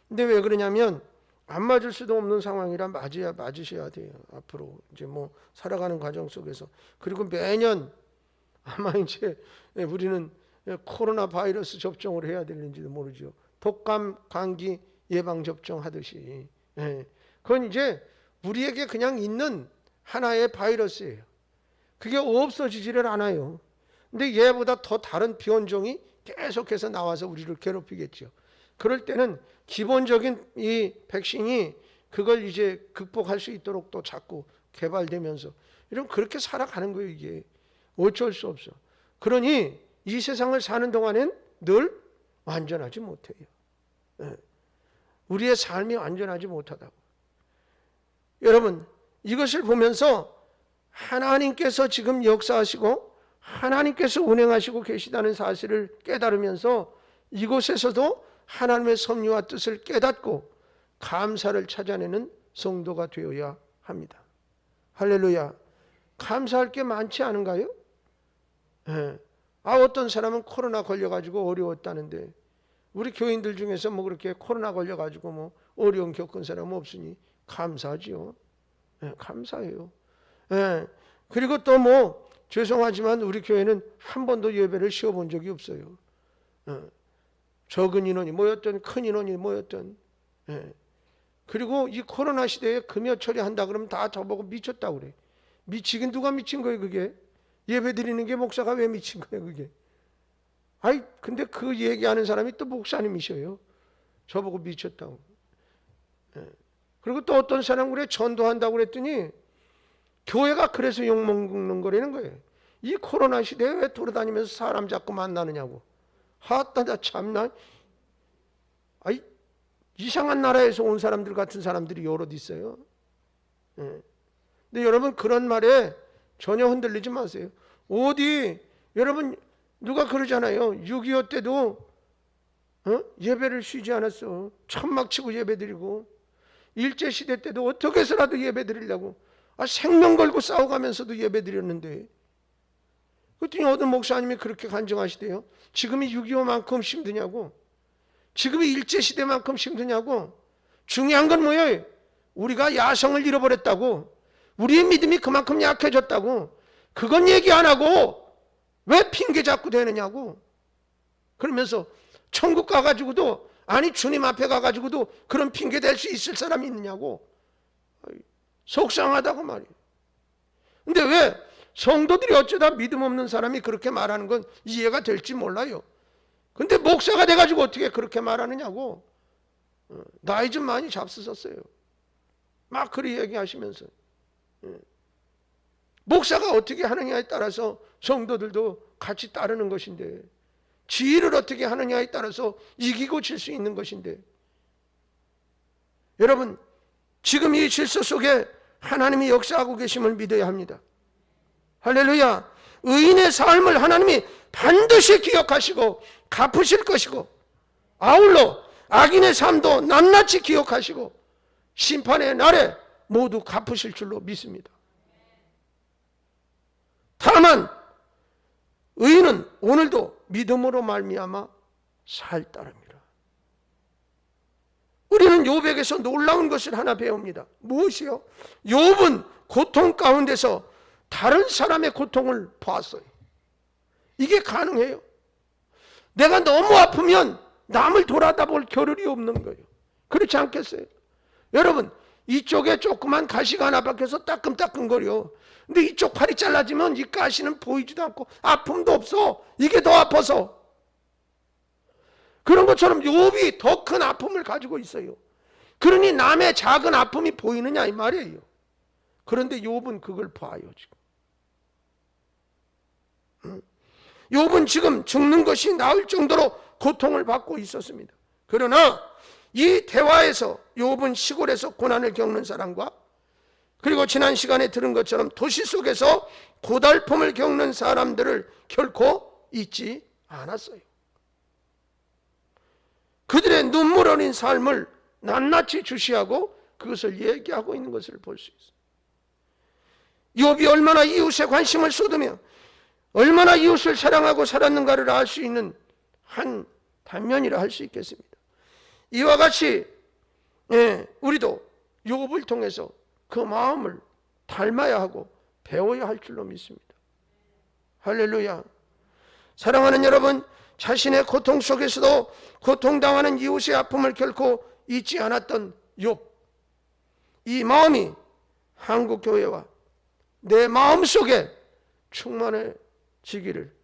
Speaker 1: 근데 왜 그러냐면 안 맞을 수도 없는 상황이라 맞으셔야 돼요. 앞으로 이제 뭐 살아가는 과정 속에서. 그리고 매년 아마 이제 우리는 코로나 바이러스 접종을 해야 되는지도 모르죠. 독감, 감기 예방 접종 하듯이. 그건 이제 우리에게 그냥 있는 하나의 바이러스예요. 그게 없어지지를 않아요. 근데 얘보다 더 다른 변종이 계속해서 나와서 우리를 괴롭히겠죠. 그럴 때는 기본적인 이 백신이 그걸 이제 극복할 수 있도록 또 자꾸 개발되면서 이런 그렇게 살아가는 거예요. 이게 어쩔 수 없어. 그러니 이 세상을 사는 동안엔 늘 완전하지 못해요. 우리의 삶이 완전하지 못하다고. 여러분, 이것을 보면서 하나님께서 지금 역사하시고 하나님께서 운행하시고 계시다는 사실을 깨달으면서 이곳에서도 하나님의 섭리와 뜻을 깨닫고 감사를 찾아내는 성도가 되어야 합니다. 할렐루야. 감사할 게 많지 않은가요? 어떤 사람은 코로나 걸려가지고 어려웠다는데, 우리 교인들 중에서 뭐 그렇게 코로나 걸려가지고 뭐 어려움 겪은 사람은 없으니 감사하지요. 감사해요. 그리고 또 뭐 죄송하지만 우리 교회는 한 번도 예배를 쉬어본 적이 없어요. 적은 인원이 모였던 큰 인원이 모였던. 그리고 이 코로나 시대에 금요 처리한다 그러면 다 저보고 미쳤다고 그래. 미치긴 누가 미친 거예요 그게? 예배 드리는 게 목사가 왜 미친 거예요 그게? 근데 그 얘기하는 사람이 또 목사님이셔요. 저보고 미쳤다고. 그리고 또 어떤 사람 그래 전도한다고 그랬더니 교회가 그래서 욕먹는 거라는 거예요. 이 코로나 시대에 왜 돌아다니면서 사람 자꾸 만나느냐고. 나 참나. 이상한 나라에서 온 사람들 같은 사람들이 여럿 있어요. 근데 여러분 그런 말에 전혀 흔들리지 마세요. 여러분 누가 그러잖아요. 6.25 때도 예배를 쉬지 않았어. 천막 치고 예배 드리고, 일제시대 때도 어떻게 해서라도 예배 드리려고 생명 걸고 싸워가면서도 예배 드렸는데, 그랬더니 어떤 목사님이 그렇게 간증하시대요. 지금이 6.25만큼 힘드냐고, 지금이 일제시대만큼 힘드냐고. 중요한 건 뭐예요? 우리가 야성을 잃어버렸다고, 우리의 믿음이 그만큼 약해졌다고. 그건 얘기 안 하고 왜 핑계 잡고 되느냐고. 그러면서 천국 가가지고도, 아니 주님 앞에 가가지고도 그런 핑계 댈 수 있을 사람이 있느냐고. 속상하다고 말이에요. 근데 왜 성도들이 어쩌다 믿음 없는 사람이 그렇게 말하는 건 이해가 될지 몰라요. 근데 목사가 돼가지고 어떻게 그렇게 말하느냐고. 나이 좀 많이 잡수셨어요. 막 그리 얘기하시면서. 목사가 어떻게 하느냐에 따라서 성도들도 같이 따르는 것인데, 지휘를 어떻게 하느냐에 따라서 이기고 질 수 있는 것인데, 여러분 지금 이 질서 속에 하나님이 역사하고 계심을 믿어야 합니다. 할렐루야. 의인의 삶을 하나님이 반드시 기억하시고 갚으실 것이고, 아울러 악인의 삶도 낱낱이 기억하시고 심판의 날에 모두 갚으실 줄로 믿습니다. 다만 의인은 오늘도 믿음으로 말미암아 살따릅니다. 우리는 욥에게서 놀라운 것을 하나 배웁니다. 무엇이요? 욥은 고통 가운데서 다른 사람의 고통을 보았어요. 이게 가능해요? 내가 너무 아프면 남을 돌아다볼 겨를이 없는 거예요. 그렇지 않겠어요? 여러분, 이쪽에 조그만 가시가 하나 박혀서 따끔따끔거려. 근데 이쪽 팔이 잘라지면 이 가시는 보이지도 않고 아픔도 없어. 이게 더 아파서. 그런 것처럼 욥이 더 큰 아픔을 가지고 있어요. 그러니 남의 작은 아픔이 보이느냐 이 말이에요. 그런데 욥은 그걸 봐요. 지금 욥은 지금 죽는 것이 나을 정도로 고통을 받고 있었습니다. 그러나 이 대화에서 욥은 시골에서 고난을 겪는 사람과 그리고 지난 시간에 들은 것처럼 도시 속에서 고달픔을 겪는 사람들을 결코 잊지 않았어요. 그들의 눈물 어린 삶을 낱낱이 주시하고 그것을 얘기하고 있는 것을 볼 수 있어요. 욥이 얼마나 이웃에 관심을 쏟으며 얼마나 이웃을 사랑하고 살았는가를 알 수 있는 한 단면이라 할 수 있겠습니다. 이와 같이 우리도 욥을 통해서 그 마음을 닮아야 하고 배워야 할 줄로 믿습니다. 할렐루야. 사랑하는 여러분, 자신의 고통 속에서도 고통당하는 이웃의 아픔을 결코 잊지 않았던 욥, 이 마음이 한국교회와 내 마음속에 충만해지기를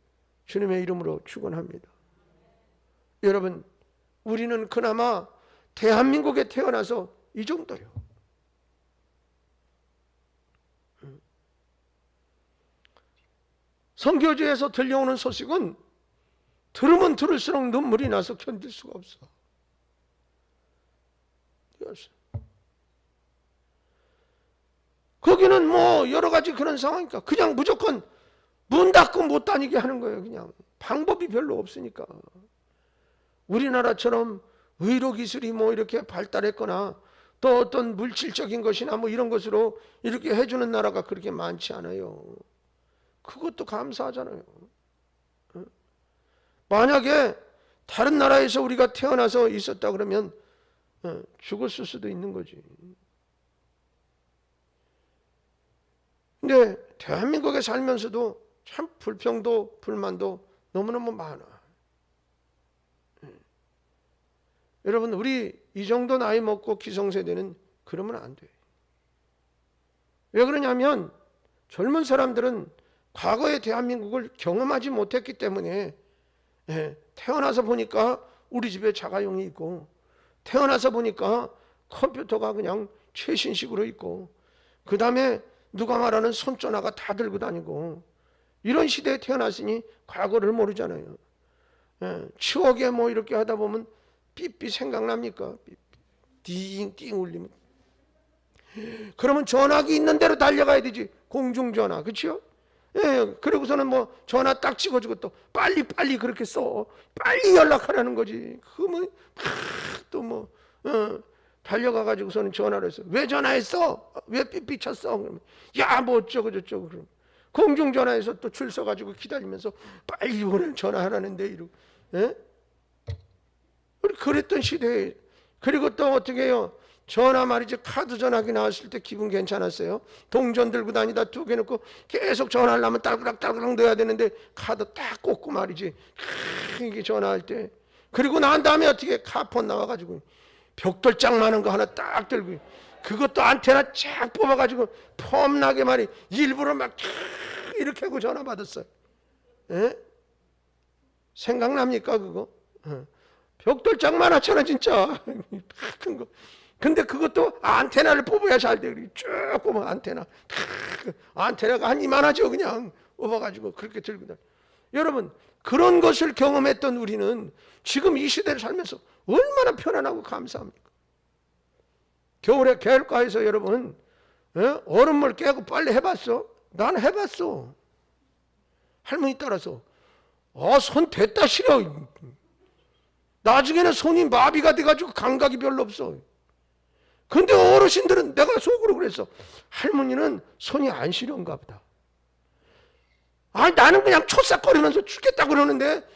Speaker 1: 주님의 이름으로 축원합니다. 여러분, 우리는 그나마 대한민국에 태어나서 이 정도요. 선교지에서 들려오는 소식은 들으면 들을수록 눈물이 나서 견딜 수가 없어. 거기는 뭐 여러 가지 그런 상황이니까 그냥 무조건 문 닫고 못 다니게 하는 거예요. 그냥 방법이 별로 없으니까. 우리나라처럼 의료기술이 뭐 이렇게 발달했거나 또 어떤 물질적인 것이나 뭐 이런 것으로 이렇게 해주는 나라가 그렇게 많지 않아요. 그것도 감사하잖아요. 만약에 다른 나라에서 우리가 태어나서 있었다 그러면 죽었을 수도 있는 거지. 근데 대한민국에 살면서도 참 불평도 불만도 너무너무 많아. 여러분, 우리 이 정도 나이 먹고 기성세대는 그러면 안 돼. 왜 그러냐면 젊은 사람들은 과거의 대한민국을 경험하지 못했기 때문에 태어나서 보니까 우리 집에 자가용이 있고 태어나서 보니까 컴퓨터가 그냥 최신식으로 있고 그 다음에 누가 말하는 손전화가 다 들고 다니고 이런 시대에 태어났으니 과거를 모르잖아요. 추억에 뭐 이렇게 하다 보면 삐삐 생각납니까? 띵띵 울리면 그러면 전화기 있는 대로 달려가야 되지. 공중전화, 그렇죠? 그리고서는 뭐 전화 딱 찍어주고 또 빨리 그렇게 써. 빨리 연락하라는 거지. 그러면 또 뭐 달려가가지고서는 전화를 했어. 왜 전화했어? 왜 삐삐 쳤어? 그러면 야 뭐 어쩌고 저쩌고 그러면 공중전화에서 또 줄 서가지고 기다리면서 빨리 이번엔 전화하라는데 이러고. 우리 그랬던 시대에. 그리고 또 어떻게 해요? 전화 말이죠. 카드 전화기 나왔을 때 기분 괜찮았어요. 동전 들고 다니다 두 개 넣고 계속 전화하려면 딸그락 넣어야 되는데 카드 딱 꽂고 말이지. 이게 전화할 때. 그리고 난 다음에 어떻게 카폰 나와가지고 벽돌장 많은 거 하나 딱 들고 그것도 안테나 쫙 뽑아가지고 폼나게 말이 일부러 막 이렇게 하고 전화 받았어요. 생각납니까 그거? 벽돌장 많았잖아 진짜. 큰 거. 근데 그것도 안테나를 뽑아야 잘 돼. 쭉 뽑으면 안테나가 한 이만하죠. 그냥 뽑아가지고 그렇게 들고 다녀. 여러분, 그런 것을 경험했던 우리는 지금 이 시대를 살면서 얼마나 편안하고 감사합니까? 겨울에 개울가에서 여러분 얼음물 깨고 빨리 해봤어? 난 해봤어. 할머니 따라서 손 됐다 싫어. 나중에는 손이 마비가 돼가지고 감각이 별로 없어. 근데 어르신들은 내가 속으로 그랬어. 할머니는 손이 안 시려운가 보다. 나는 그냥 초싹거리면서 죽겠다 그러는데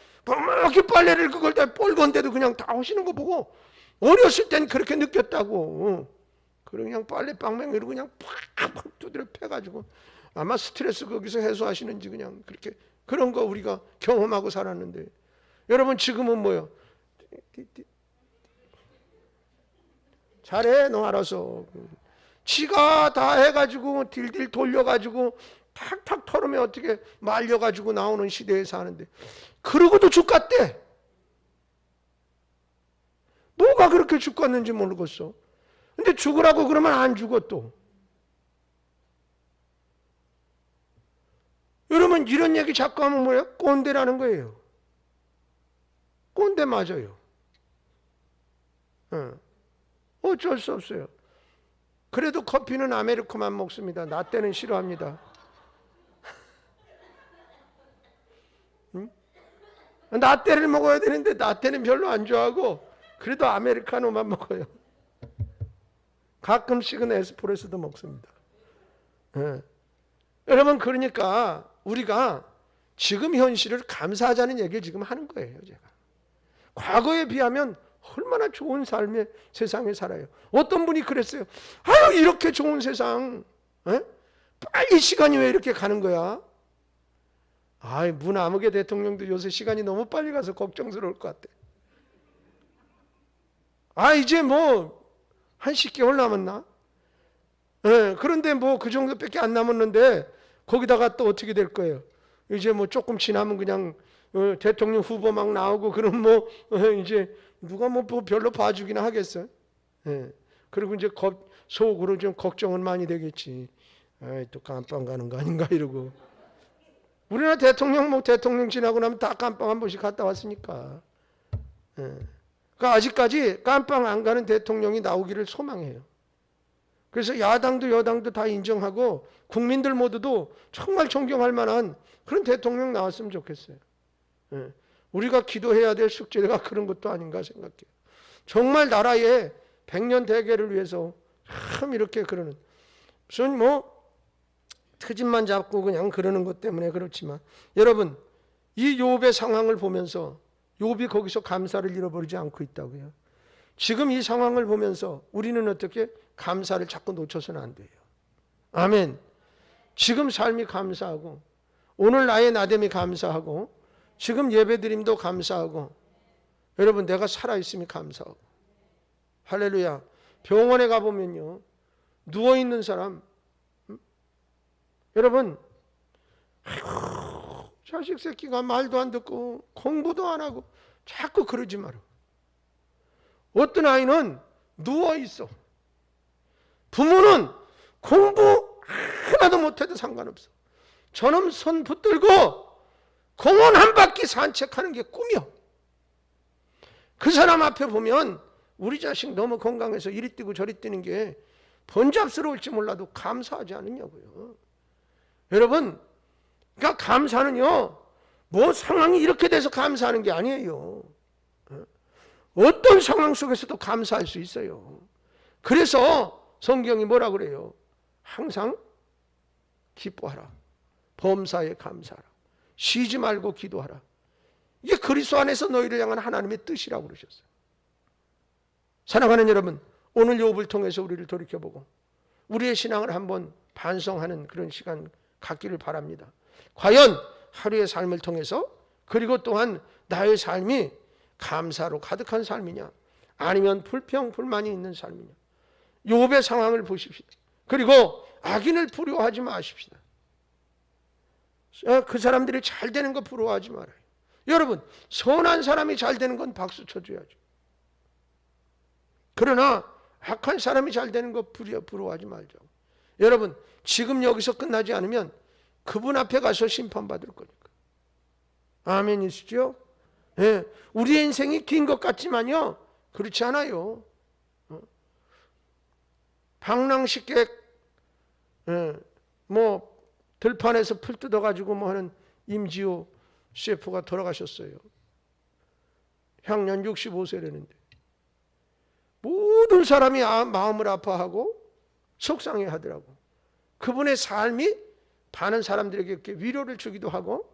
Speaker 1: 이렇게 빨래를 그걸 다 뻘건데도 그냥 다 하시는 거 보고 어렸을 땐 그렇게 느꼈다고. 그냥 빨래방망 이러고 그냥 팍팍 두드려 패가지고 아마 스트레스 거기서 해소하시는지 그냥 그렇게 그런 거 우리가 경험하고 살았는데 여러분 지금은 뭐요? 잘해 너 알아서. 지가 다 해가지고 딜딜 돌려가지고 탁탁 털으면 어떻게 말려가지고 나오는 시대에 사는데 그러고도 죽겠대. 뭐가 그렇게 죽겠는지 모르겠어. 근데 죽으라고 그러면 안 죽어 또. 여러분 이런 얘기 자꾸 하면 뭐예요? 꼰대라는 거예요. 꼰대 맞아요. 어쩔 수 없어요. 그래도 커피는 아메리카노만 먹습니다. 라떼는 싫어합니다. 라떼를 먹어야 되는데 라떼는 별로 안 좋아하고 그래도 아메리카노만 먹어요. 가끔씩은 에스프레소도 먹습니다. 여러분, 그러니까 우리가 지금 현실을 감사하자는 얘기를 지금 하는 거예요. 제가 과거에 비하면 얼마나 좋은 삶의 세상에 살아요. 어떤 분이 그랬어요. 아유, 이렇게 좋은 세상, 빨리 시간이 왜 이렇게 가는 거야? 아이, 문아무개 대통령도 요새 시간이 너무 빨리 가서 걱정스러울 것 같아. 아, 이제 뭐 한 10개월 남았나? 그런데 뭐 그 정도밖에 안 남았는데 거기다가 또 어떻게 될 거예요? 이제 뭐 조금 지나면 그냥 대통령 후보 막 나오고 그럼 뭐 이제 누가 뭐 별로 봐주기나 하겠어요? 그리고 이제 속으로 좀 걱정은 많이 되겠지. 아이, 또 감방 가는 거 아닌가 이러고. 우리나라 대통령 지나고 나면 다 감방 한 번씩 갔다 왔으니까. 그러니까 아직까지 감방 안 가는 대통령이 나오기를 소망해요. 그래서 야당도 여당도 다 인정하고 국민들 모두도 정말 존경할 만한 그런 대통령 나왔으면 좋겠어요. 우리가 기도해야 될 숙제가 그런 것도 아닌가 생각해요. 정말 나라의 100년 대계를 위해서 참 이렇게 그러는, 무슨 뭐 트집만 잡고 그냥 그러는 것 때문에 그렇지만, 여러분, 이 욥의 상황을 보면서 욥이 거기서 감사를 잃어버리지 않고 있다고요. 지금 이 상황을 보면서 우리는 어떻게 감사를 자꾸 놓쳐서는 안 돼요. 아멘. 지금 삶이 감사하고, 오늘 나의 나됨이 감사하고, 지금 예배드림도 감사하고, 여러분, 내가 살아있음이 감사하고. 할렐루야. 병원에 가보면요, 누워있는 사람, 여러분, 아이고, 자식 새끼가 말도 안 듣고 공부도 안 하고 자꾸 그러지 마라. 어떤 아이는 누워있어. 부모는 공부 하나도 못해도 상관없어. 저놈 손 붙들고 공원 한 바퀴 산책하는 게 꿈이야. 그 사람 앞에 보면 우리 자식 너무 건강해서 이리 뛰고 저리 뛰는 게 번잡스러울지 몰라도 감사하지 않느냐고요. 여러분, 그러니까 감사는요, 뭐 상황이 이렇게 돼서 감사하는 게 아니에요. 어떤 상황 속에서도 감사할 수 있어요. 그래서 성경이 뭐라 그래요? 항상 기뻐하라. 범사에 감사하라. 쉬지 말고 기도하라. 이게 그리스도 안에서 너희를 향한 하나님의 뜻이라고 그러셨어요. 사랑하는 여러분, 오늘 욥을 통해서 우리를 돌이켜보고 우리의 신앙을 한번 반성하는 그런 시간 갖기를 바랍니다. 과연 하루의 삶을 통해서, 그리고 또한 나의 삶이 감사로 가득한 삶이냐, 아니면 불평 불만이 있는 삶이냐. 욥의 상황을 보십시다. 그리고 악인을 부러워하지 마십시다. 그 사람들이 잘 되는 거 부러워하지 말아요. 여러분, 선한 사람이 잘 되는 건 박수 쳐줘야죠. 그러나 악한 사람이 잘 되는 거 부러워하지 말죠. 여러분, 지금 여기서 끝나지 않으면 그분 앞에 가서 심판받을 거니까. 아멘이시죠? 예, 우리의 인생이 긴 것 같지만요, 그렇지 않아요. 방랑식객, 뭐 들판에서 풀 뜯어가지고 뭐 하는 임지호 셰프가 돌아가셨어요. 향년 65세라는데 모든 사람이 마음을 아파하고 속상해하더라고. 그분의 삶이 많은 사람들에게 이렇게 위로를 주기도 하고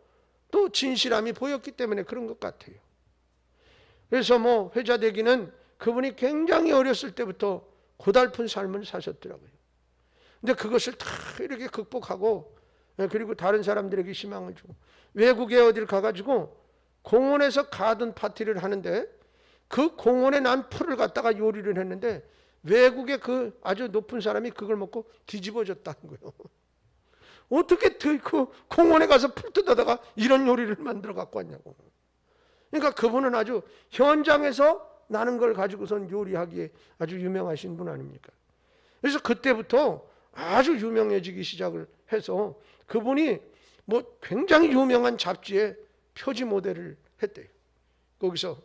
Speaker 1: 또 진실함이 보였기 때문에 그런 것 같아요. 그래서 뭐 회자되기는 그분이 굉장히 어렸을 때부터 고달픈 삶을 사셨더라고요. 근데 그것을 다 이렇게 극복하고, 그리고 다른 사람들에게 희망을 주고, 외국에 어딜 가가지고 공원에서 가든 파티를 하는데 그 공원에 난 풀을 갖다가 요리를 했는데 외국의 그 아주 높은 사람이 그걸 먹고 뒤집어졌다는 거예요. 어떻게 그 공원에 가서 풀 뜯어다가 이런 요리를 만들어 갖고 왔냐고. 그러니까 그분은 아주 현장에서 나는 걸 가지고선 요리하기에 아주 유명하신 분 아닙니까? 그래서 그때부터 아주 유명해지기 시작을 해서 그분이 뭐 굉장히 유명한 잡지에 표지 모델을 했대요. 거기서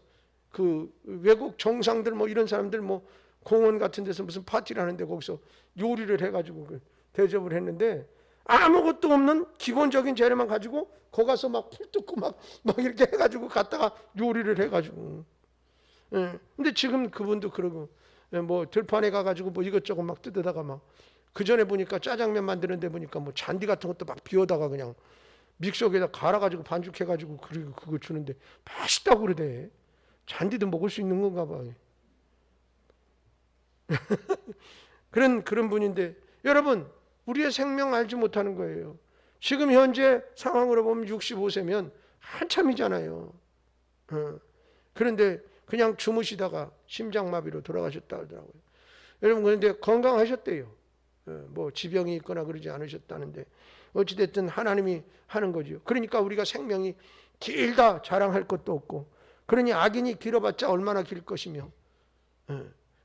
Speaker 1: 그 외국 정상들 뭐 이런 사람들 뭐 공원 같은 데서 무슨 파티를 하는데 거기서 요리를 해가지고 대접을 했는데 아무것도 없는 기본적인 재료만 가지고 거기 가서 막 풀 뜯고 막 이렇게 해가지고 갔다가 요리를 해가지고. 예. 근데 지금 그분도 그러고 뭐 들판에 가가지고 뭐 이것저것 막 뜯어다가 막 그 전에 보니까 짜장면 만드는데 보니까 뭐 잔디 같은 것도 막 비워다가 그냥 믹서기에다 갈아가지고 반죽해가지고 그리고 그거 주는데 맛있다고 그러대. 잔디도 먹을 수 있는 건가 봐. 그런 분인데 여러분 우리의 생명 알지 못하는 거예요. 지금 현재 상황으로 보면 65세면 한참이잖아요. 그런데 그냥 주무시다가 심장마비로 돌아가셨다 하더라고요. 여러분 그런데 건강하셨대요. 뭐 지병이 있거나 그러지 않으셨다는데 어찌됐든 하나님이 하는 거죠. 그러니까 우리가 생명이 길다 자랑할 것도 없고 그러니 악인이 길어봤자 얼마나 길 것이며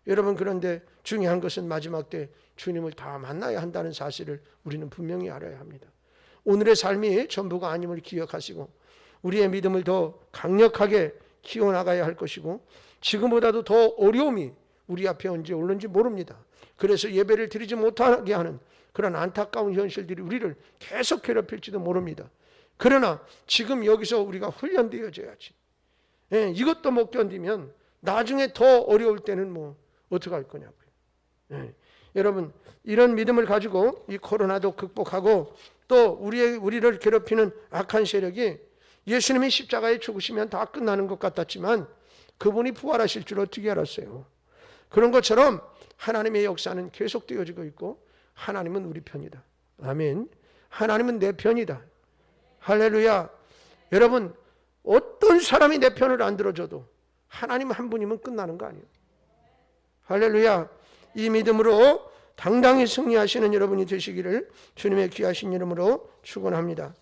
Speaker 1: 여러분 그런데 중요한 것은 마지막 때 주님을 다 만나야 한다는 사실을 우리는 분명히 알아야 합니다. 오늘의 삶이 전부가 아님을 기억하시고 우리의 믿음을 더 강력하게 키워나가야 할 것이고 지금보다도 더 어려움이 우리 앞에 언제 올는지 모릅니다. 그래서 예배를 드리지 못하게 하는 그런 안타까운 현실들이 우리를 계속 괴롭힐지도 모릅니다. 그러나 지금 여기서 우리가 훈련되어져야지. 이것도 못 견디면 나중에 더 어려울 때는 뭐 어떻게 할 거냐고요. 여러분 이런 믿음을 가지고 이 코로나도 극복하고 또 우리를 괴롭히는 악한 세력이 예수님이 십자가에 죽으시면 다 끝나는 것 같았지만 그분이 부활하실 줄 어떻게 알았어요? 그런 것처럼 하나님의 역사는 계속되어지고 있고 하나님은 우리 편이다. 아멘. 하나님은 내 편이다. 할렐루야. 여러분 어떤 사람이 내 편을 안 들어줘도 하나님 한 분이면 끝나는 거 아니에요. 할렐루야. 이 믿음으로 당당히 승리하시는 여러분이 되시기를 주님의 귀하신 이름으로 축원합니다.